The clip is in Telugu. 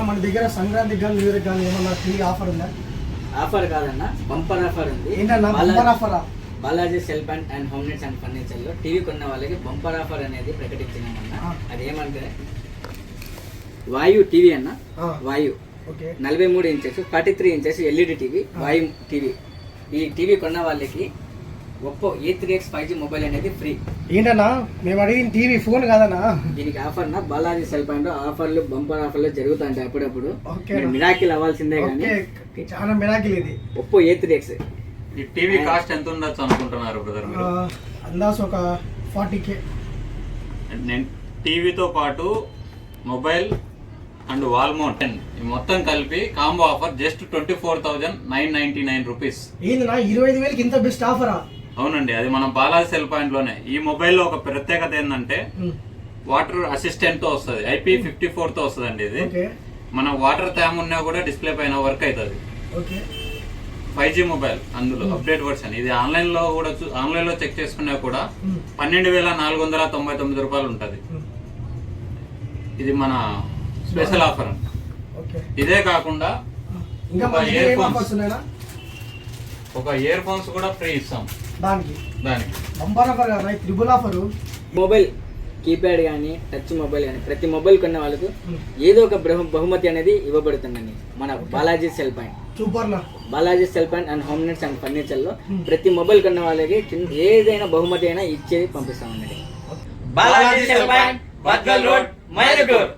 మన దగ్గర సంక్రాంతి కానీ న్యూ ఇయర్ కానీ ఏమన్నా ఫ్రీ ఆఫర్ ఉందా? ఆఫర్ కాదన్న, బంపర్ ఆఫర్ ఉంది. ఏంటన్నా బంపర్ ఆఫరా? Balaji cell point and home needs and furniture లో టీవీ కొన్న వాళ్ళకి బంపర్ ఆఫర్ అనేది ప్రకటించినామన్న. అదేమంటే వాయు టీవీ అన్న, వాయు 43 ఇంచెస్ 43 ఇంచెస్ ఎల్ఈడి టీవీ, వాయు టీవీ. ఈ టీవీ కొన్న వాళ్ళకి ఒప్పో A3X 5G మొబైల్ అనేది ఫ్రీ. ఏంటన్నా మేము అడిగిన టీవీ ఫోన్ కాదన్నా. దీనికి ఆఫర్ నా బాలాజీ సెల్ ప్యాంట్ ఆఫర్లు బంపర్ ఆఫర్లు జరుగుతాయి అప్పుడప్పుడు. మిరాకిల్ అవ్వాల్సిందే కానీ చాలా మిరాకిల్ ఇది. Oppo A3X. ఈ టీవీ కాస్ట్ ఎంత ఉండొచ్చు అనుకుంటున్నారు బ్రదర్ మీరు? అందాజు ఒక 40K. నేను టీవీతో పాటు మొబైల్ అండ్ వాల్ మౌంట్ ఈ మొత్తం కలిపి కాంబో ఆఫర్ జస్ట్ 24,999 రూపీస్. ఏందన్నా 25,000కి ఇంత బెస్ట్ ఆఫరా? అవునండి, అది మన బాలాజీ సెల్ పాయింట్ లోనే. ఈ మొబైల్లో ఒక ప్రత్యేకత ఏంటంటే వాటర్ అసిస్టెంట్ తో వస్తుంది, IP54 తో వస్తుంది అండి. ఇది మన వాటర్ తేమ ఉన్నా కూడా డిస్ప్లే పైన వర్క్ అవుతుంది. 5G మొబైల్, అందులో అప్డేట్ వర్షన్. ఇది ఆన్లైన్ లో చెక్ చేసుకున్నా కూడా 12,499 రూపాయలు ఉంటుంది. ఇది మన స్పెషల్ ఆఫర్ అండి. ఇదే కాకుండా ఒక ఇయర్ ఫోన్స్ కూడా ఫ్రీ ఇస్తాం దానికి. బంపర్ ఆఫర్ కదా, ట్రిపుల్ ఆఫర్. మొబైల్ కీప్యాడ్ కానీ టచ్ మొబైల్ కానీ ప్రతి మొబైల్ కొన్న వాళ్ళకు ఏదో ఒక బహుమతి అనేది ఇవ్వబడుతుందండి మన Balaji cell point. Super. Balaji cell point and home needs and furniture లో ప్రతి మొబైల్ కొన్న వాళ్ళకి ఏదైనా బహుమతి అయినా ఇచ్చేది పంపిస్తామండి. Balaji cell point, Badgal road, Mydukur.